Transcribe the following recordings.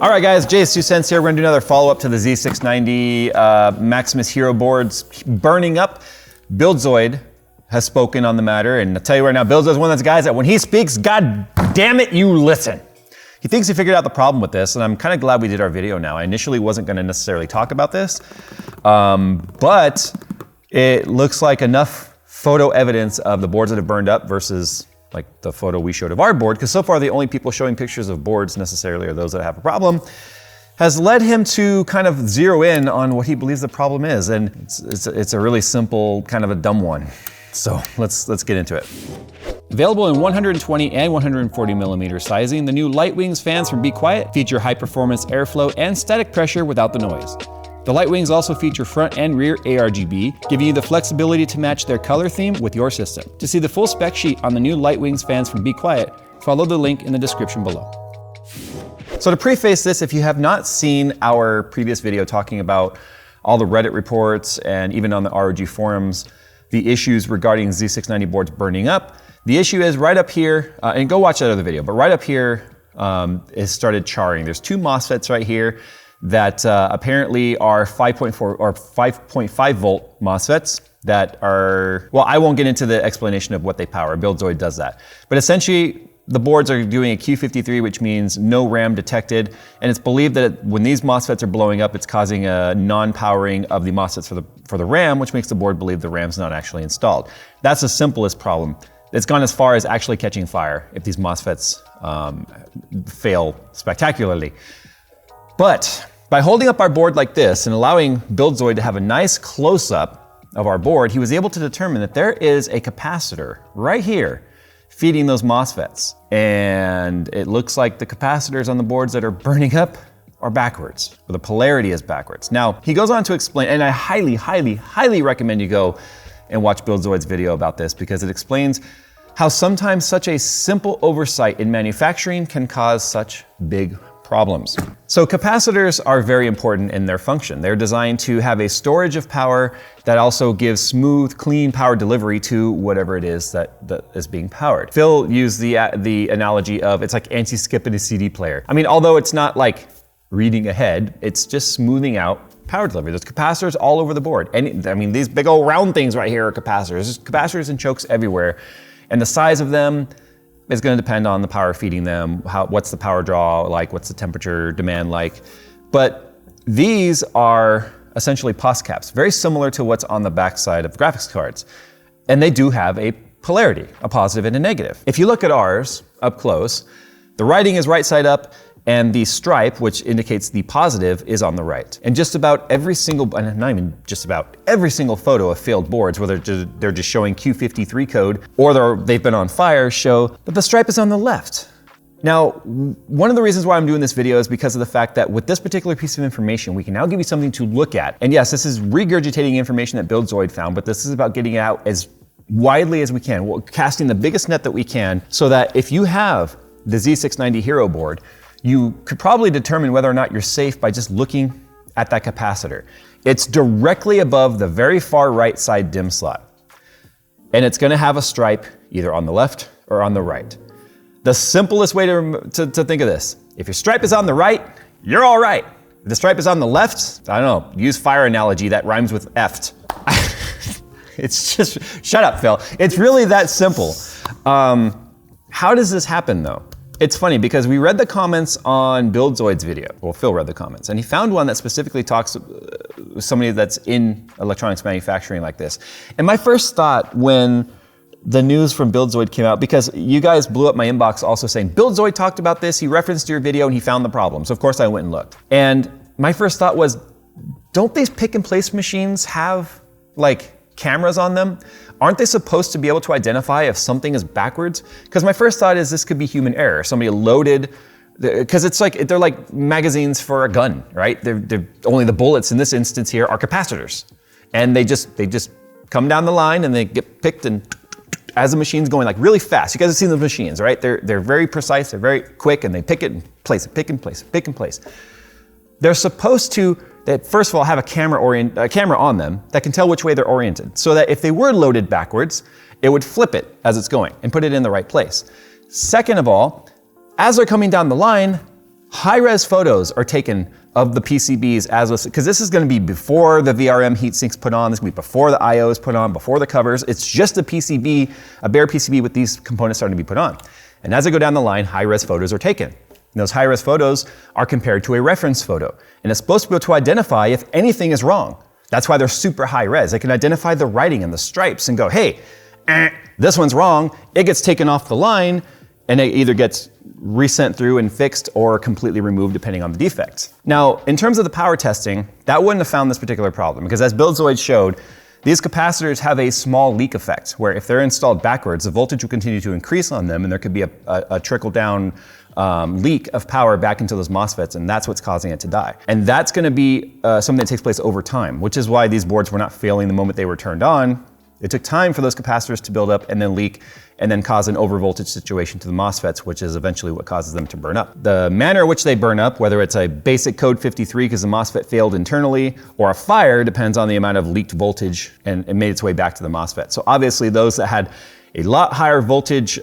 All right, guys, Jay's2cents here. We're gonna do another follow-up to the Z690 Maximus Hero Boards burning up. BuildZoid has spoken on the matter, and I'll tell you right now, BuildZoid's one of those guys that when he speaks, God damn it, you listen. He thinks he figured out the problem with this, and I'm kind of glad we did our video now. I initially wasn't gonna necessarily talk about this, but it looks like enough photo evidence of the boards that have burned up versus like the photo we showed of our board, because so far the only people showing pictures of boards necessarily are those that have a problem, has led him to kind of zero in on what he believes the problem is. And it's a really simple, kind of a dumb one. So let's get into it. Available in 120 and 140 millimeter sizing, the new Lightwings fans from Be Quiet feature high performance airflow and static pressure without the noise. The Lightwings also feature front and rear ARGB, giving you the flexibility to match their color theme with your system. To see the full spec sheet on the new Lightwings fans from Be Quiet, follow the link in the description below. So to preface this, if you have not seen our previous video talking about all the Reddit reports and even on the ROG forums, the issues regarding Z690 boards burning up, the issue is right up here, and go watch that other video, but right up here it started charring. There's two MOSFETs right here that apparently are 5.4 or 5.5 volt MOSFETs that are, well, I won't get into the explanation of what they power. BuildZoid does that. But essentially, the boards are doing a Q53, which means no RAM detected. And it's believed that when these MOSFETs are blowing up, it's causing a non-powering of the MOSFETs for the RAM, which makes the board believe the RAM's not actually installed. That's the simplest problem. It's gone as far as actually catching fire if these MOSFETs fail spectacularly. But by holding up our board like this and allowing BuildZoid to have a nice close-up of our board, he was able to determine that there is a capacitor right here feeding those MOSFETs. And it looks like the capacitors on the boards that are burning up are backwards, or the polarity is backwards. Now, he goes on to explain, and I highly, highly, highly recommend you go and watch BuildZoid's video about this, because it explains how sometimes such a simple oversight in manufacturing can cause such big problems. So capacitors are very important in their function. They're designed to have a storage of power that also gives smooth, clean power delivery to whatever it is that is being powered. Phil used the analogy of it's like anti-skip in a CD player. I mean, although it's not like reading ahead, it's just smoothing out power delivery. There's capacitors all over the board. And I mean, these big old round things right here are capacitors. There's capacitors and chokes everywhere. And the size of them is going to depend on the power feeding them, what's the power draw like, what's the temperature demand like. But these are essentially POS caps, very similar to what's on the backside of graphics cards. And they do have a polarity, a positive and a negative. If you look at ours up close, the writing is right side up, and the stripe, which indicates the positive, is on the right. And just about every single, and not even just about, every single photo of failed boards, whether they're just showing Q53 code or they've been on fire, show that the stripe is on the left. Now, one of the reasons why I'm doing this video is because of the fact that with this particular piece of information, we can now give you something to look at. And yes, this is regurgitating information that BuildZoid found, but this is about getting it out as widely as we can, casting the biggest net that we can, so that if you have the Z690 Hero board, you could probably determine whether or not you're safe by just looking at that capacitor. It's directly above the very far right side DIMM slot. And it's gonna have a stripe either on the left or on the right. The simplest way to think of this, if your stripe is on the right, you're all right. If the stripe is on the left, I don't know, use fire analogy that rhymes with effed. It's just, shut up, Phil. It's really that simple. How does this happen though? It's funny because we read the comments on BuildZoid's video. Well, Phil read the comments, and he found one that specifically talks with somebody that's in electronics manufacturing like this. And my first thought when the news from BuildZoid came out, because you guys blew up my inbox also saying, BuildZoid talked about this, he referenced your video and he found the problem. So of course I went and looked. And my first thought was, don't these pick and place machines have like cameras on them? Aren't they supposed to be able to identify if something is backwards? Because my first thought is this could be human error. Somebody loaded, because it's like, they're like magazines for a gun, right? They're only the bullets in this instance here are capacitors. And they just come down the line and they get picked, and as the machine's going like really fast. You guys have seen the machines, right? They're very precise, they're very quick, and they pick it and place it, pick and place, pick and place. They're supposed to, first of all, have a camera on them that can tell which way they're oriented, so that if they were loaded backwards, it would flip it as it's going and put it in the right place. Second of all, as they're coming down the line, High-res photos are taken of the PCBs as listed, because this is going to be before the VRM heat sinks put on, this is going to be before the I/O is put on, before the covers. It's just a PCB, a bare PCB with these components starting to be put on. And as I go down the line, high-res photos are taken. And those high-res photos are compared to a reference photo. And it's supposed to be able to identify if anything is wrong. That's why they're super high-res. They can identify the writing and the stripes and go, hey, this one's wrong. It gets taken off the line, and it either gets resent through and fixed or completely removed depending on the defects. Now, in terms of the power testing, that wouldn't have found this particular problem, because as BuildZoid showed, these capacitors have a small leak effect, where if they're installed backwards, the voltage will continue to increase on them, and there could be a trickle-down leak of power back into those MOSFETs, and that's what's causing it to die. And that's going to be something that takes place over time, which is why these boards were not failing the moment they were turned on. It took time for those capacitors to build up and then leak and then cause an overvoltage situation to the MOSFETs, which is eventually what causes them to burn up. The manner in which they burn up, whether it's a basic code 53 because the MOSFET failed internally, or a fire, depends on the amount of leaked voltage and it made its way back to the MOSFET. So obviously those that had a lot higher voltage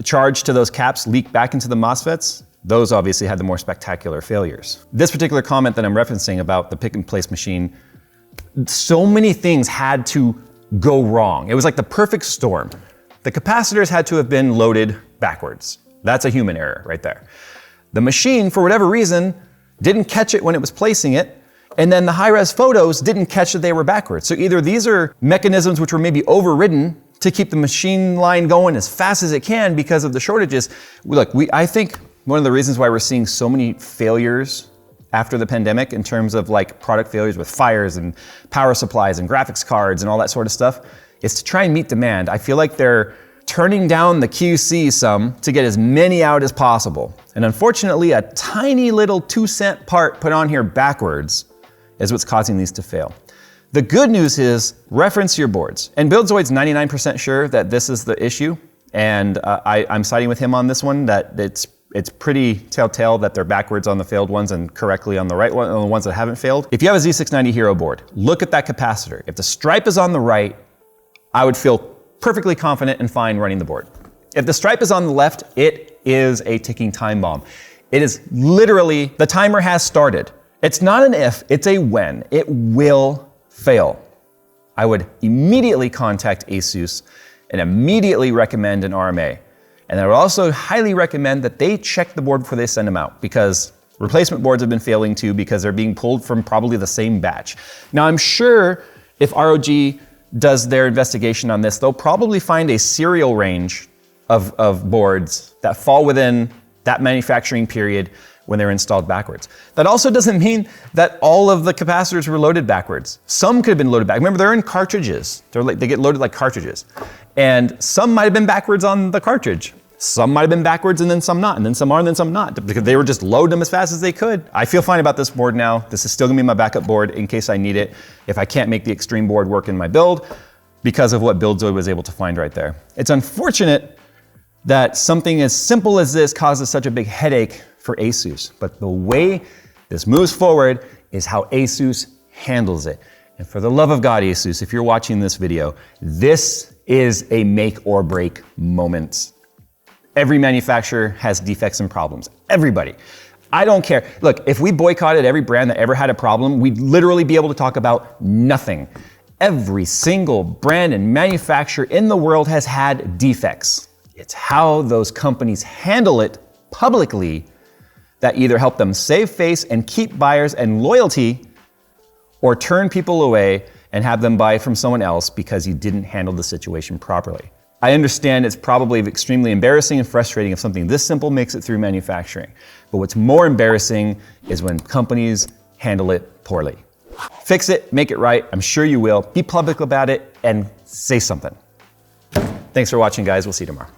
charge to those caps leak back into the MOSFETs, those obviously had the more spectacular failures. This particular comment that I'm referencing about the pick and place machine, so many things had to go wrong. It was like the perfect storm. The capacitors had to have been loaded backwards. That's a human error right there. The machine, for whatever reason, didn't catch it when it was placing it, and then the high-res photos didn't catch that they were backwards. So either these are mechanisms which were maybe overridden to keep the machine line going as fast as it can because of the shortages. Look, I think one of the reasons why we're seeing so many failures after the pandemic in terms of like product failures with fires and power supplies and graphics cards and all that sort of stuff is to try and meet demand. I feel like they're turning down the QC some to get as many out as possible. And unfortunately, a tiny little 2-cent part put on here backwards is what's causing these to fail. The good news is reference your boards. And BuildZoid's 99% sure that this is the issue. And I'm siding with him on this one, that it's pretty telltale that they're backwards on the failed ones and correctly on the right one, on the ones that haven't failed. If you have a Z690 Hero board, look at that capacitor. If the stripe is on the right, I would feel perfectly confident and fine running the board. If the stripe is on the left, it is a ticking time bomb. It is literally, the timer has started. It's not an if, it's a when. It will fail. I would immediately contact ASUS and immediately recommend an RMA. And I would also highly recommend that they check the board before they send them out, because replacement boards have been failing too because they're being pulled from probably the same batch. Now I'm sure if ROG does their investigation on this, they'll probably find a serial range of boards that fall within that manufacturing period when they're installed backwards. That also doesn't mean that all of the capacitors were loaded backwards. Some could have been loaded back. Remember, they're in cartridges. They get loaded like cartridges. And some might have been backwards on the cartridge. Some might have been backwards and then some not, and then some are and then some not, because they were just loading them as fast as they could. I feel fine about this board now. This is still gonna be my backup board in case I need it if I can't make the extreme board work in my build because of what BuildZoid was able to find right there. It's unfortunate that something as simple as this causes such a big headache for ASUS, but the way this moves forward is how ASUS handles it. And for the love of God, ASUS, if you're watching this video, this is a make or break moment. Every manufacturer has defects and problems. Everybody. I don't care. Look, if we boycotted every brand that ever had a problem, we'd literally be able to talk about nothing. Every single brand and manufacturer in the world has had defects. It's how those companies handle it publicly that either help them save face and keep buyers and loyalty, or turn people away and have them buy from someone else because you didn't handle the situation properly. I understand it's probably extremely embarrassing and frustrating if something this simple makes it through manufacturing. But what's more embarrassing is when companies handle it poorly. Fix it, make it right. I'm sure you will. Be public about it and say something. Thanks for watching, guys. We'll see you tomorrow.